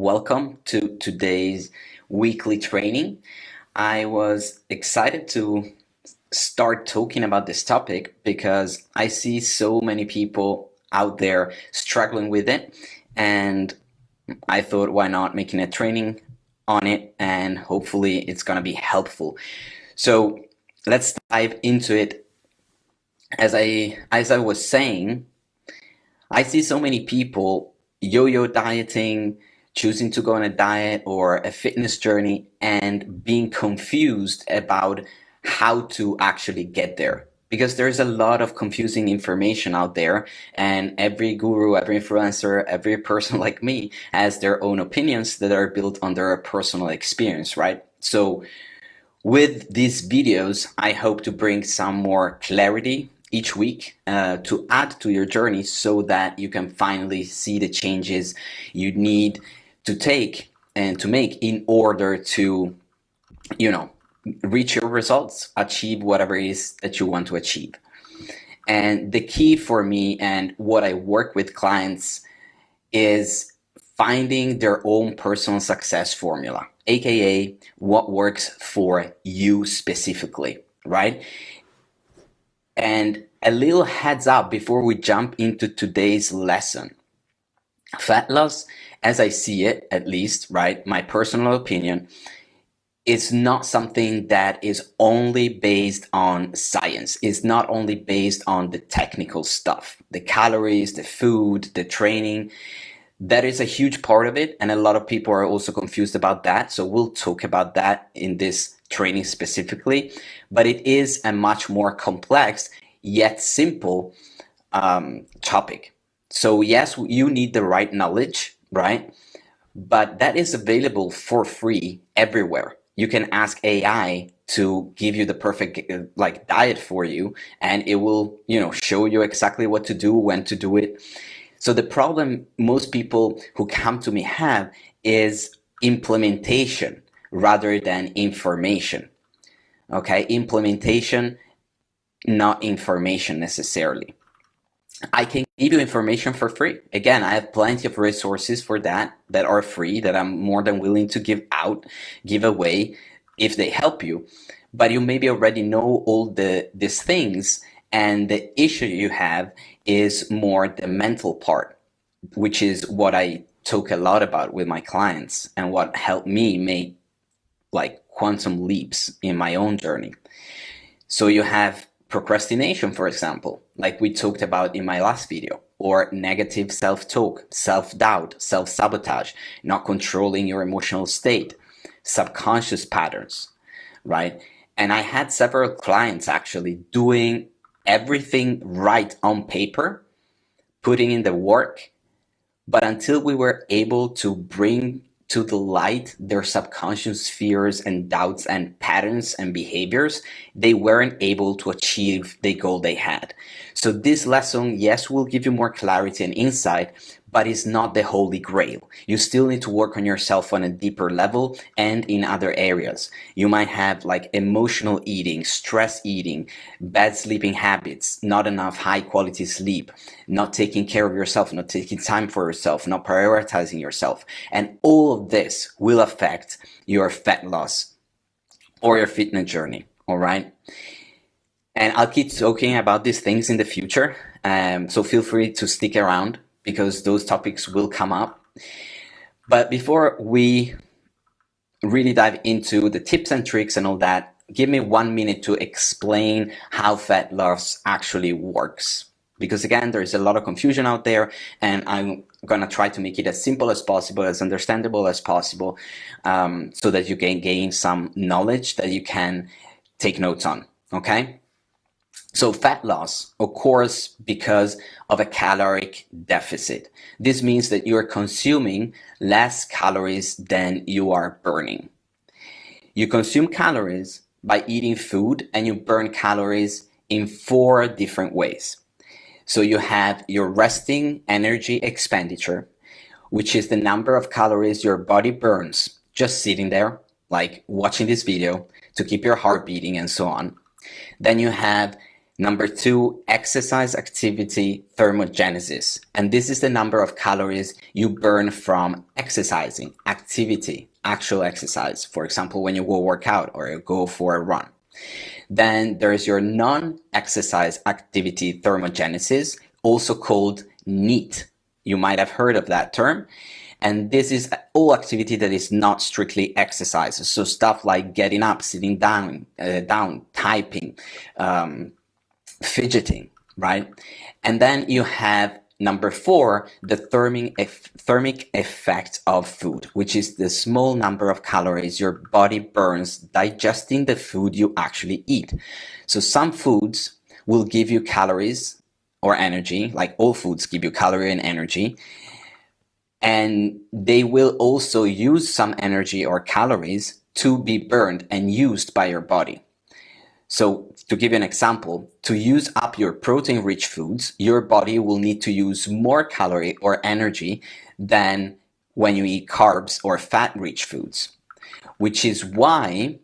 welcome to today's weekly training. I was excited to start talking about this topic because I see so many people out there struggling with it, and I thought, why not making a training on it, and hopefully it's going to be helpful. So let's dive into it. As I was saying, I see so many people yo-yo dieting, choosing to go on a diet or a fitness journey, and being confused about how to actually get there. Because there's a lot of confusing information out there, and every guru, every influencer, every person like me has their own opinions that are built on their personal experience, right? So with these videos, I hope to bring some more clarity each week to add to your journey so that you can finally see the changes you need to take and to make in order to, reach your results, achieve whatever it is that you want to achieve. And the key for me and what I work with clients is finding their own personal success formula, aka what works for you specifically, right? And a little heads up before we jump into today's lesson. Fat loss, as I see it, at least, right, my personal opinion, is not something that is only based on science. It's not only based on the technical stuff, the calories, the food, the training. That is a huge part of it, and a lot of people are also confused about that. So we'll talk about that in this training specifically, but it is a much more complex yet simple topic. So yes, you need the right knowledge, right? But that is available for free everywhere. You can ask AI to give you the perfect diet for you, and it will, show you exactly what to do, when to do it. So the problem most people who come to me have is implementation rather than information. Okay, implementation, not information necessarily. I can give you information for free. Again, I have plenty of resources for that are free, that I'm more than willing to give away if they help you. But you maybe already know all these things, and the issue you have is more the mental part, which is what I talk a lot about with my clients and what helped me make quantum leaps in my own journey. So you have procrastination, for example, like we talked about in my last video, or negative self-talk, self-doubt, self-sabotage, not controlling your emotional state, subconscious patterns, right? And I had several clients actually doing everything right on paper, putting in the work, but until we were able to bring to the light their subconscious fears and doubts and patterns and behaviors, they weren't able to achieve the goal they had. So this lesson, yes, will give you more clarity and insight, but it's not the holy grail. You still need to work on yourself on a deeper level and in other areas. You might have emotional eating, stress eating, bad sleeping habits, not enough high quality sleep, not taking care of yourself, not taking time for yourself, not prioritizing yourself. And all of this will affect your fat loss or your fitness journey, all right? And I'll keep talking about these things in the future, so feel free to stick around because those topics will come up. But before we really dive into the tips and tricks and all that, give me 1 minute to explain how fat loss actually works. Because again, there is a lot of confusion out there, and I'm gonna try to make it as simple as possible, as understandable as possible, so that you can gain some knowledge that you can take notes on, okay? So fat loss occurs because of a caloric deficit. This means that you are consuming less calories than you are burning. You consume calories by eating food, and you burn calories in 4 different ways. So you have your resting energy expenditure, which is the number of calories your body burns just sitting there, like watching this video, to keep your heart beating and so on. Then you have Number 2, exercise activity thermogenesis. And this is the number of calories you burn from exercising, activity, actual exercise. For example, when you go work out or you go for a run. Then there's your non-exercise activity thermogenesis, also called NEAT. You might have heard of that term. And this is all activity that is not strictly exercise. So stuff like getting up, sitting down, typing, fidgeting, right? And then you have number 4, the thermic effect of food, which is the small number of calories your body burns digesting the food you actually eat. So some foods will give you calories or energy, like all foods give you calorie and energy, and they will also use some energy or calories to be burned and used by your body. So to give you an example, to use up your protein-rich foods, your body will need to use more calorie or energy than when you eat carbs or fat-rich foods, which is why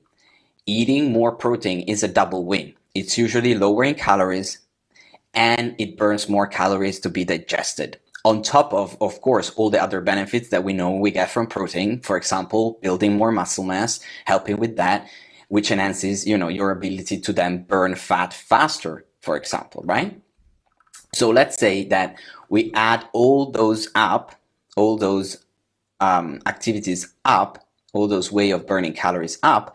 eating more protein is a double win. It's usually lower in calories and it burns more calories to be digested. On top of course, all the other benefits that we know we get from protein, for example, building more muscle mass, helping with that, which enhances, your ability to then burn fat faster, for example, right? So let's say that we add all those up, all those activities up, all those way of burning calories up,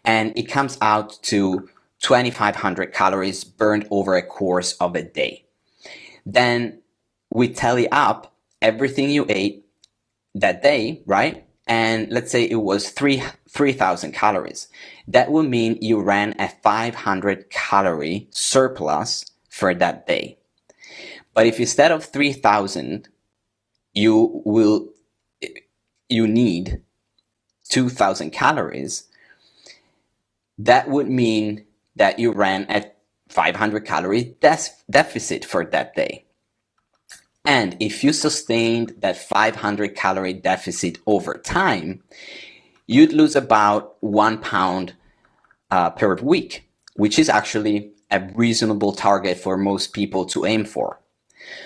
and it comes out to 2,500 calories burned over a course of a day. Then we tally up everything you ate that day, right? And let's say it was 3,000 calories. That would mean you ran a 500 calorie surplus for that day. But if instead of 3,000, you need 2,000 calories, that would mean that you ran a 500 calorie deficit for that day. And if you sustained that 500 calorie deficit over time, you'd lose about 1 pound per week, which is actually a reasonable target for most people to aim for.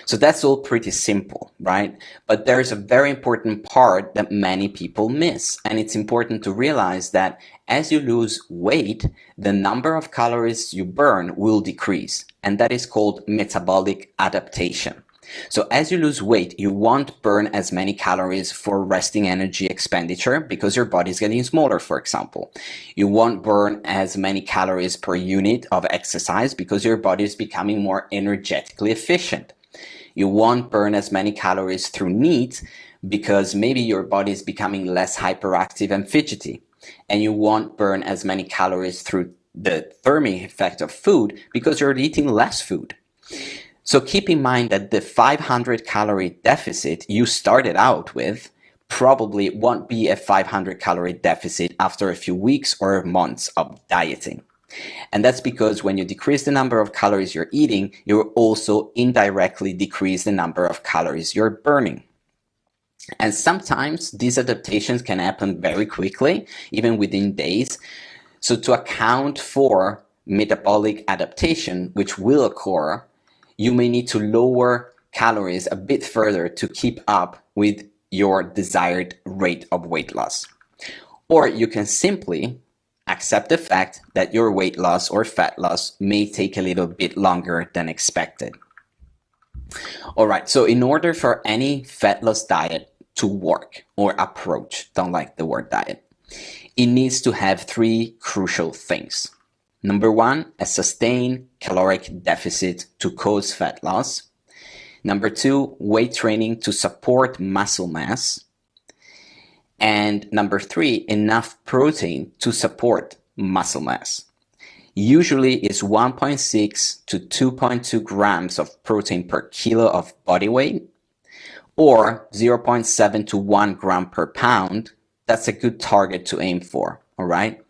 So that's all pretty simple, right? But there's a very important part that many people miss. And it's important to realize that as you lose weight, the number of calories you burn will decrease. And that is called metabolic adaptation. So as you lose weight, you won't burn as many calories for resting energy expenditure because your body is getting smaller, for example. You won't burn as many calories per unit of exercise because your body is becoming more energetically efficient. You won't burn as many calories through NEAT because maybe your body is becoming less hyperactive and fidgety. And you won't burn as many calories through the thermic effect of food because you're eating less food. So keep in mind that the 500 calorie deficit you started out with probably won't be a 500 calorie deficit after a few weeks or months of dieting. And that's because when you decrease the number of calories you're eating, you also indirectly decrease the number of calories you're burning. And sometimes these adaptations can happen very quickly, even within days. So to account for metabolic adaptation, which will occur, you may need to lower calories a bit further to keep up with your desired rate of weight loss. Or you can simply accept the fact that your weight loss or fat loss may take a little bit longer than expected. All right, so in order for any fat loss diet to work or approach, don't like the word diet, it needs to have 3 crucial things. Number 1, a sustained caloric deficit to cause fat loss. Number 2, weight training to support muscle mass. And number 3, enough protein to support muscle mass. Usually it's 1.6 to 2.2 grams of protein per kilo of body weight, or 0.7 to 1 gram per pound. That's a good target to aim for, all right?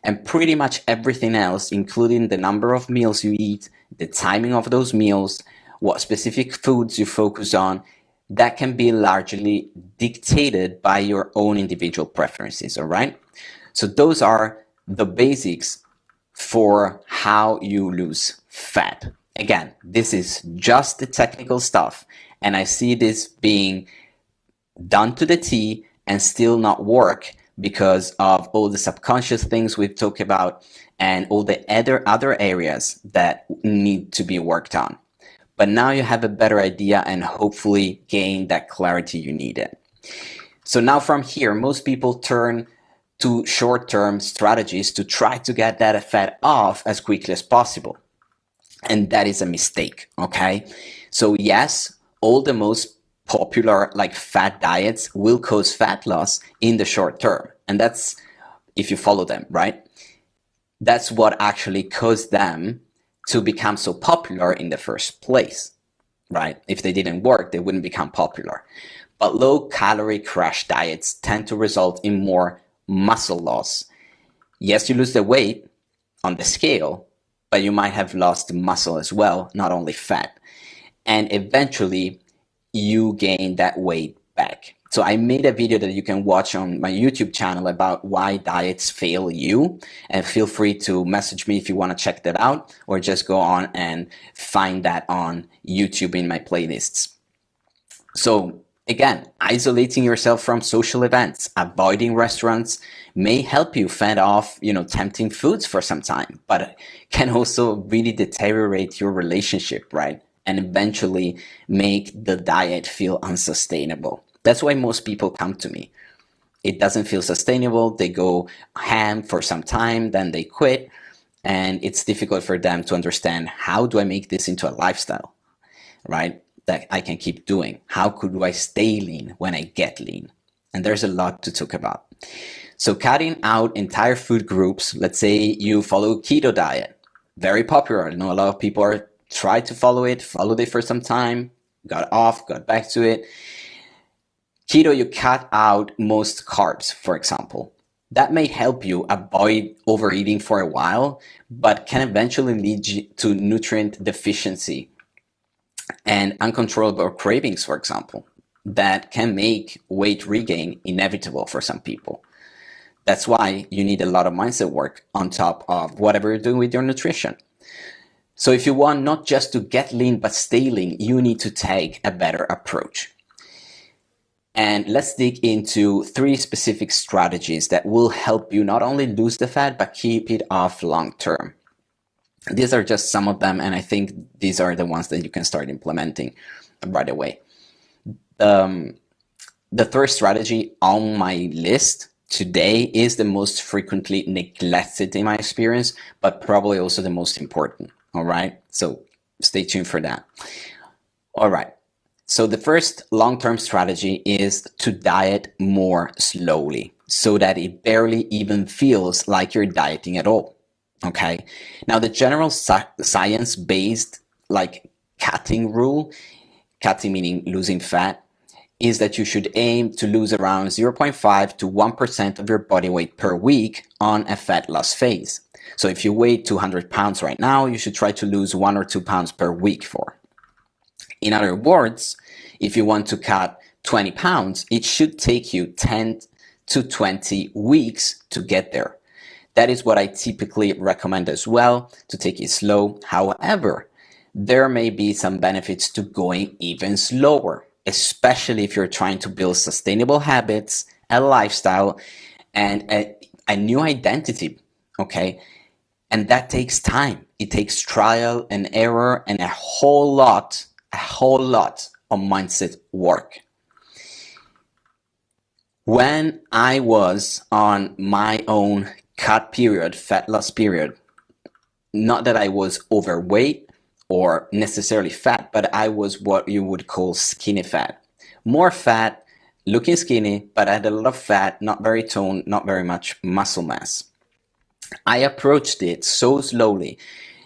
And pretty much everything else, including the number of meals you eat, the timing of those meals, what specific foods you focus on, that can be largely dictated by your own individual preferences, all right? So those are the basics for how you lose fat. Again, this is just the technical stuff, and I see this being done to the T and still not work because of all the subconscious things we've talked about and all the other areas that need to be worked on. But now you have a better idea and hopefully gain that clarity you needed. So now from here, most people turn to short-term strategies to try to get that fat off as quickly as possible. And that is a mistake, okay? So yes, all the most popular like fat diets will cause fat loss in the short term. And that's if you follow them, right? That's what actually caused them to become so popular in the first place, right? If they didn't work, they wouldn't become popular. But low calorie crash diets tend to result in more muscle loss. Yes, you lose the weight on the scale, but you might have lost muscle as well, not only fat. And eventually you gain that weight back. So I made a video that you can watch on my YouTube channel about why diets fail you, and feel free to message me if you want to check that out, or just go on and find that on YouTube in my playlists. So again, isolating yourself from social events, avoiding restaurants may help you fend off, tempting foods for some time, but can also really deteriorate your relationship, right? And eventually make the diet feel unsustainable. That's why most people come to me. It doesn't feel sustainable. They go ham for some time, then they quit. And it's difficult for them to understand, how do I make this into a lifestyle, right? That I can keep doing. How could I stay lean when I get lean? And there's a lot to talk about. So cutting out entire food groups, let's say you follow keto diet, very popular. I know a lot of people are try to followed it for some time, got off, got back to it. Keto, you cut out most carbs, for example. That may help you avoid overeating for a while, but can eventually lead you to nutrient deficiency and uncontrollable cravings, for example, that can make weight regain inevitable for some people. That's why you need a lot of mindset work on top of whatever you're doing with your nutrition. So if you want not just to get lean, but stay lean, you need to take a better approach. And let's dig into 3 specific strategies that will help you not only lose the fat, but keep it off long term. These are just some of them, and I think these are the ones that you can start implementing right away. The third strategy on my list today is the most frequently neglected in my experience, but probably also the most important. All right, so stay tuned for that. All right, so the first long-term strategy is to diet more slowly so that it barely even feels like you're dieting at all. Okay, now the general science-based like cutting rule, cutting meaning losing fat, is that you should aim to lose around 0.5 to 1% of your body weight per week on a fat loss phase. So if you weigh 200 pounds right now, you should try to lose 1 or 2 pounds per week for. In other words, if you want to cut 20 pounds, it should take you 10 to 20 weeks to get there. That is what I typically recommend as well, to take it slow. However, there may be some benefits to going even slower, especially if you're trying to build sustainable habits, a lifestyle, and a new identity, okay? And that takes time. It takes trial and error and a whole lot of mindset work. When I was on my own cut period, fat loss period, not that I was overweight or necessarily fat, but I was what you would call skinny fat. More fat, looking skinny, but I had a lot of fat, not very toned, not very much muscle mass. I approached it so slowly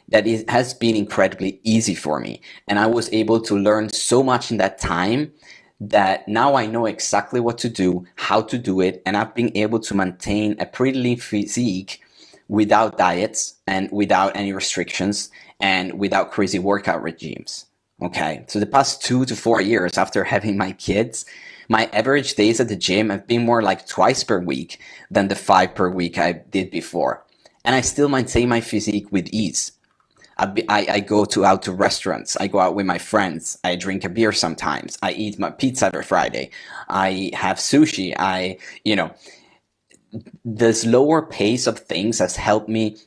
that it has been incredibly easy for me. And I was able to learn so much in that time that now I know exactly what to do, how to do it, and I've been able to maintain a pretty lean physique without diets and without any restrictions and without crazy workout regimes. Okay, so the past 2 to 4 years after having my kids, my average days at the gym have been more like twice per week than the 5 per week I did before. and I still maintain my physique with ease. I go out to restaurants. I go out with my friends. I drink a beer sometimes. I eat my pizza every Friday. I have sushi. The slower pace of things has helped me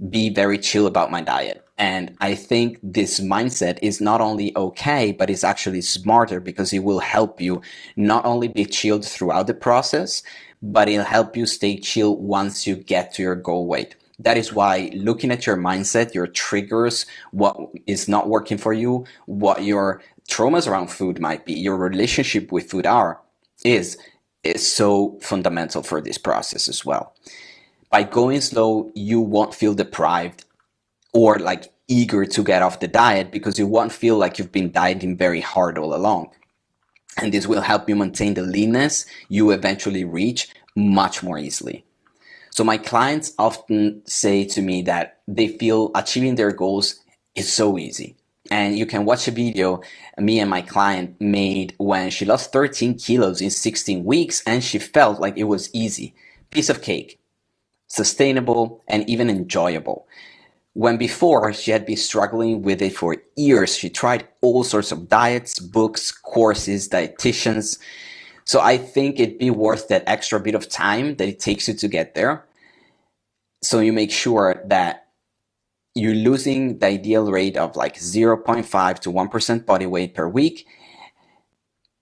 be very chill about my diet. And I think this mindset is not only okay, but it's actually smarter because it will help you not only be chilled throughout the process, but it'll help you stay chill once you get to your goal weight. That is why looking at your mindset, your triggers, what is not working for you, what your traumas around food might be, your relationship with food is so fundamental for this process as well. By going slow, you won't feel deprived or like eager to get off the diet because you won't feel like you've been dieting very hard all along. And this will help you maintain the leanness you eventually reach much more easily. So my clients often say to me that they feel achieving their goals is so easy. And you can watch a video me and my client made when she lost 13 kilos in 16 weeks and she felt like it was easy. Piece of cake, sustainable, and even enjoyable. When before she had been struggling with it for years, she tried all sorts of diets, books, courses, dietitians. So I think it'd be worth that extra bit of time that it takes you to get there. So you make sure that you're losing the ideal rate of like 0.5 to 1% body weight per week,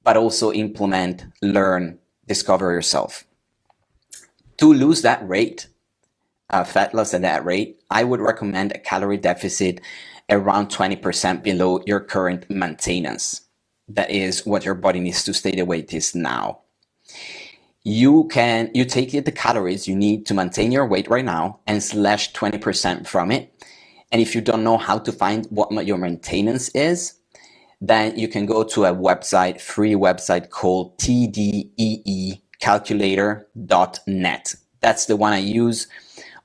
but also implement, learn, discover yourself. To lose that rate, fat loss at that rate, I would recommend a calorie deficit around 20% below your current maintenance. That is what your body needs to stay the way it is now. You take the calories you need to maintain your weight right now and slash 20% from it. And if you don't know how to find what your maintenance is, then you can go to a website, free website called tdeecalculator.net. That's the one I use.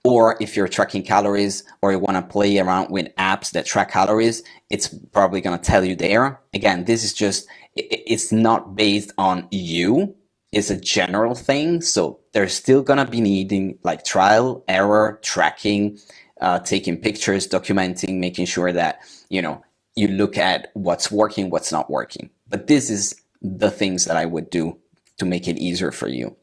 Or if you're tracking calories or you want to play around with apps that track calories, it's probably going to tell you there. Again, this is it's not based on you. It's a general thing. So there's still going to be needing like trial, error, tracking, taking pictures, documenting, making sure that, you look at what's working, what's not working. But this is the things that I would do to make it easier for you.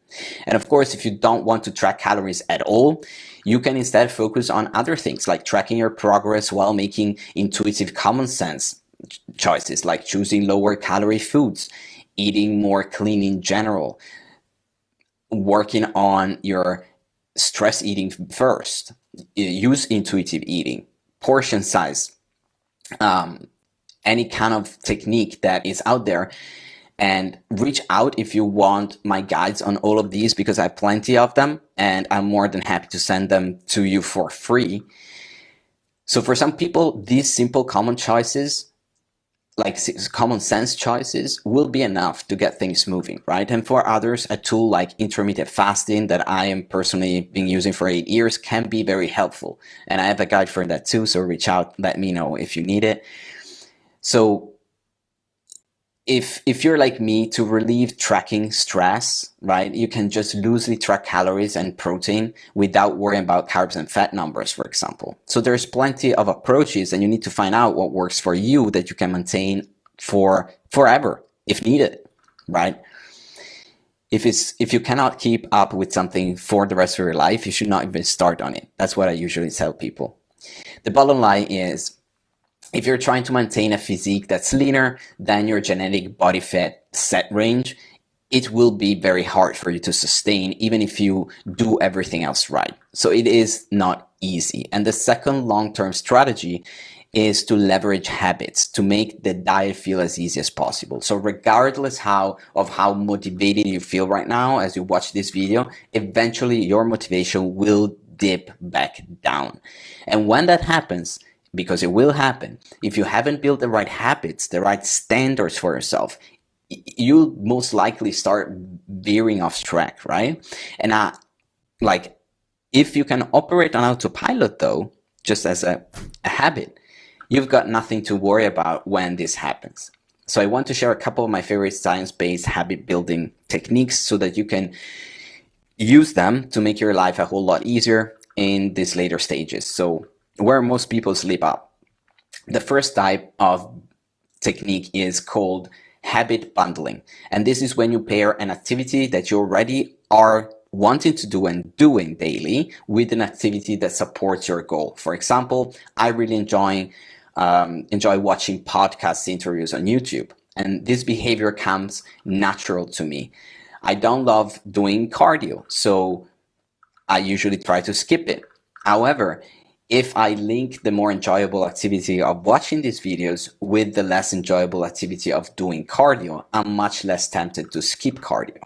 And of course, if you don't want to track calories at all, you can instead focus on other things like tracking your progress while making intuitive common sense choices like choosing lower calorie foods, eating more clean in general, working on your stress eating first, use intuitive eating, portion size, any kind of technique that is out there. And reach out if you want my guides on all of these because I have plenty of them and I'm more than happy to send them to you for free. So for some people, these simple common choices, like common sense choices, will be enough to get things moving, right? And for others, a tool like intermittent fasting that I am personally been using for 8 years can be very helpful. And I have a guide for that too. So reach out, let me know if you need it. So if you're like me, to relieve tracking stress, right, you can just loosely track calories and protein without worrying about carbs and fat numbers, for example. So there's plenty of approaches and you need to find out what works for you that you can maintain for forever if needed, right? If you cannot keep up with something for the rest of your life, you should not even start on it. That's what I usually tell people. The bottom line is, if you're trying to maintain a physique that's leaner than your genetic body fat set range, it will be very hard for you to sustain even if you do everything else right. So it is not easy. And the second long-term strategy is to leverage habits to make the diet feel as easy as possible. So regardless of how motivated you feel right now as you watch this video, eventually your motivation will dip back down. And when that happens, because it will happen, if you haven't built the right habits, the right standards for yourself, you'll most likely start veering off track, right? And if you can operate on autopilot though, just as a habit, you've got nothing to worry about when this happens. So I want to share a couple of my favorite science-based habit building techniques so that you can use them to make your life a whole lot easier. in these later stages. So where most people slip up. The first type of technique is called habit bundling. And this is when you pair an activity that you already are wanting to do and doing daily with an activity that supports your goal. For example, I really enjoy watching podcast interviews on YouTube. And this behavior comes natural to me. I don't love doing cardio, so I usually try to skip it. However, if I link the more enjoyable activity of watching these videos with the less enjoyable activity of doing cardio, I'm much less tempted to skip cardio.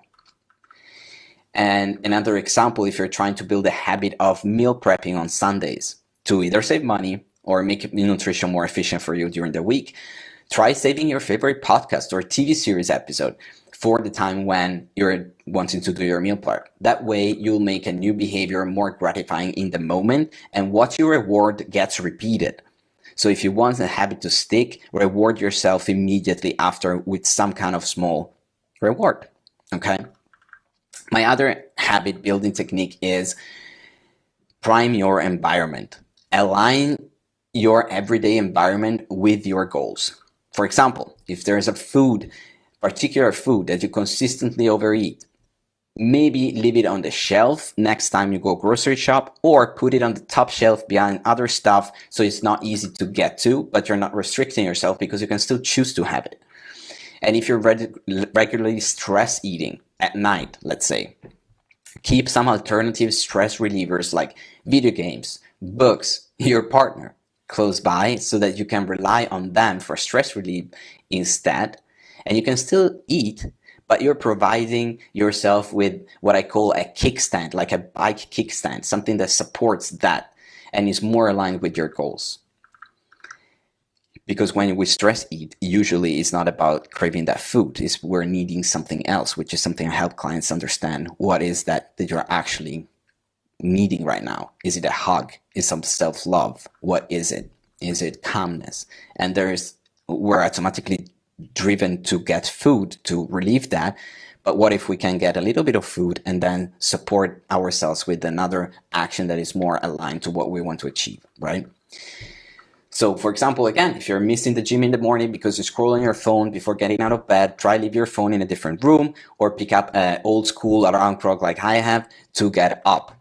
And another example, if you're trying to build a habit of meal prepping on Sundays to either save money or make nutrition more efficient for you during the week, try saving your favorite podcast or TV series episode for the time when you're wanting to do your meal prep. That way you'll make a new behavior more gratifying in the moment, and what you reward gets repeated. So if you want a habit to stick, reward yourself immediately after with some kind of small reward, okay? My other habit building technique is prime your environment. Align your everyday environment with your goals. For example, if there's a particular food that you consistently overeat, maybe leave it on the shelf next time you go grocery shop, or put it on the top shelf behind other stuff so it's not easy to get to, but you're not restricting yourself because you can still choose to have it. And if you're regularly stress eating at night, let's say, keep some alternative stress relievers like video games, books, your partner close by so that you can rely on them for stress relief instead. And you can still eat, but you're providing yourself with what I call a kickstand, like a bike kickstand, something that supports that and is more aligned with your goals. Because when we stress eat, usually it's not about craving that food, we're needing something else, which is something I help clients understand. What is that you're actually needing right now? Is it a hug? Is some self-love? What is it? Is it calmness? And we're automatically driven to get food to relieve that. But what if we can get a little bit of food and then support ourselves with another action that is more aligned to what we want to achieve, right? So for example, again, if you're missing the gym in the morning because you scroll on your phone before getting out of bed, try leave your phone in a different room or pick up an old school alarm clock like I have to get up.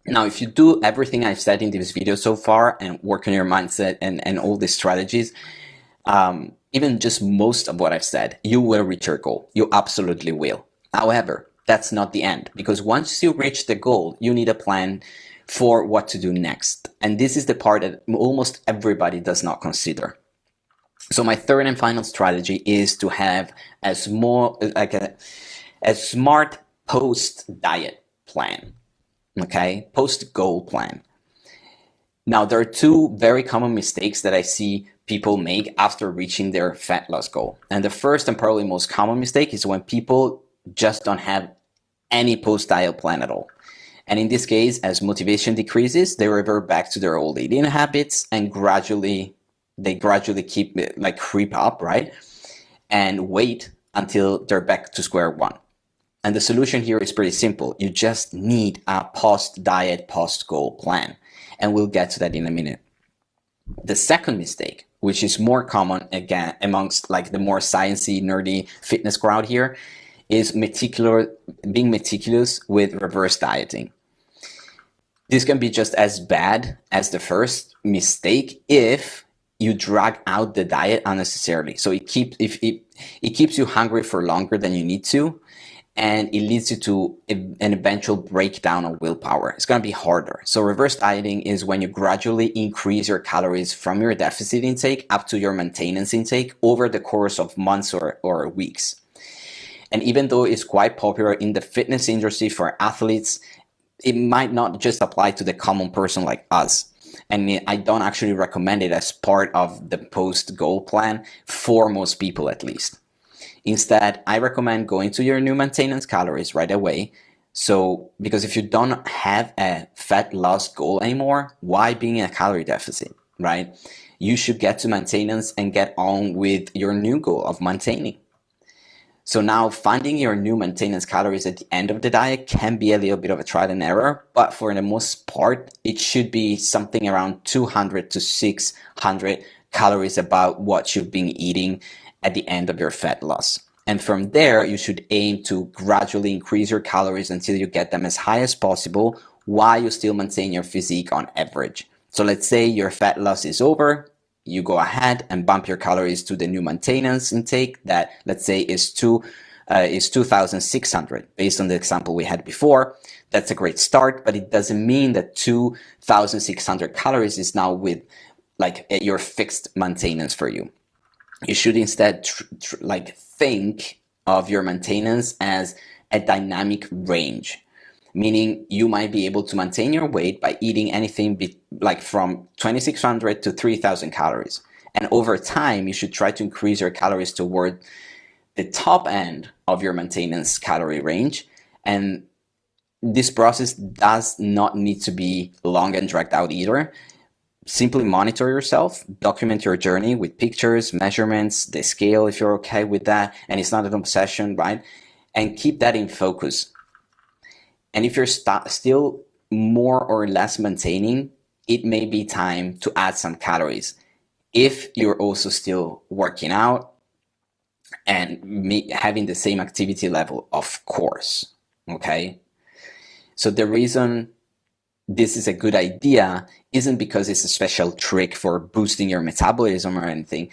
Now, if you do everything I've said in this video so far and work on your mindset and all these strategies, even just most of what I've said, you will reach your goal. You absolutely will. However, that's not the end, because once you reach the goal, you need a plan for what to do next. And this is the part that almost everybody does not consider. So my third and final strategy is to have a smart post-diet plan, okay? Post-goal plan. Now, there are two very common mistakes that I see people make after reaching their fat loss goal. And the first and probably most common mistake is when people just don't have any post-diet plan at all. And in this case, as motivation decreases, they revert back to their old eating habits and they gradually creep up, right? And wait until they're back to square one. And the solution here is pretty simple. You just need a post-diet, post-goal plan. And we'll get to that in a minute. The second mistake, which is more common again amongst like the more sciencey, nerdy fitness crowd here, is being meticulous with reverse dieting. This can be just as bad as the first mistake if you drag out the diet unnecessarily. So it keeps you hungry for longer than you need to, and it leads you to an eventual breakdown of willpower. It's going to be harder. So reverse dieting is when you gradually increase your calories from your deficit intake up to your maintenance intake over the course of months or weeks. And even though it's quite popular in the fitness industry for athletes, it might not just apply to the common person like us. And I don't actually recommend it as part of the post-goal plan for most people at least. Instead, I recommend going to your new maintenance calories right away. Because if you don't have a fat loss goal anymore, why being in a calorie deficit, right? You should get to maintenance and get on with your new goal of maintaining. So now finding your new maintenance calories at the end of the diet can be a little bit of a trial and error, but for the most part, it should be something around 200 to 600 calories about what you've been eating at the end of your fat loss. And from there, you should aim to gradually increase your calories until you get them as high as possible while you still maintain your physique on average. So let's say your fat loss is over, you go ahead and bump your calories to the new maintenance intake that, let's say, is 2,600 based on the example we had before. That's a great start, but it doesn't mean that 2,600 calories is now with like your fixed maintenance for you. You should instead think of your maintenance as a dynamic range, meaning you might be able to maintain your weight by eating anything like from 2,600 to 3,000 calories. And over time, you should try to increase your calories toward the top end of your maintenance calorie range. And this process does not need to be long and dragged out either. Simply monitor yourself, document your journey with pictures, measurements, the scale if you're okay with that, and it's not an obsession, right? And keep that in focus. And if you're still more or less maintaining, it may be time to add some calories. If you're also still working out and having the same activity level, of course, okay? So the reason this is a good idea isn't because it's a special trick for boosting your metabolism or anything.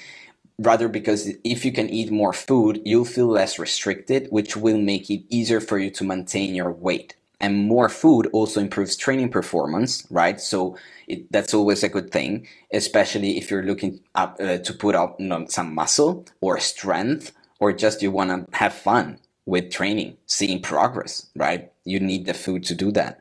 Rather, because if you can eat more food, you'll feel less restricted, which will make it easier for you to maintain your weight. And more food also improves training performance, right? So that's always a good thing, especially if you're looking up to put up some muscle or strength, or just you want to have fun with training, seeing progress, right? You need the food to do that.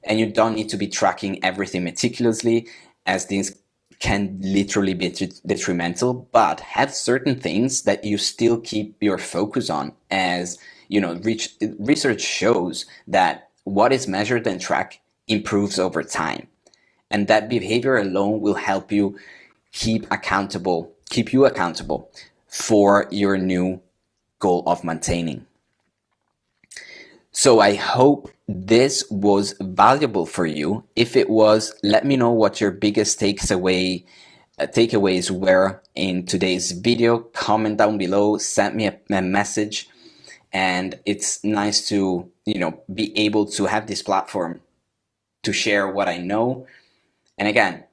And you don't need to be tracking everything meticulously, as these can literally be detrimental, but have certain things that you still keep your focus on. As you know, research shows that what is measured and tracked improves over time. And that behavior alone will help you keep you accountable for your new goal of maintaining. So I hope this was valuable for you. If it was, let me know what your biggest takeaways were in today's video. Comment down below, send me a message. And it's nice to, be able to have this platform to share what I know. And again,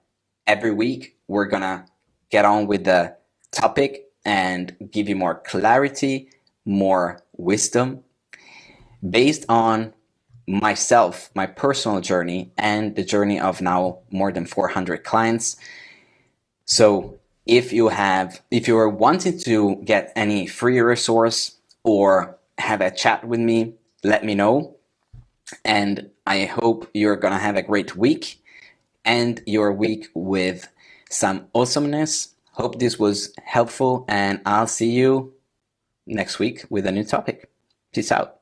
every week we're gonna get on with the topic and give you more clarity, more wisdom, based on myself, my personal journey, and the journey of now more than 400 clients. So if you're wanting to get any free resource or have a chat with me, let me know. And I hope you're gonna have a great week, and your week with some awesomeness. Hope this was helpful, and I'll see you next week with a new topic. Peace out.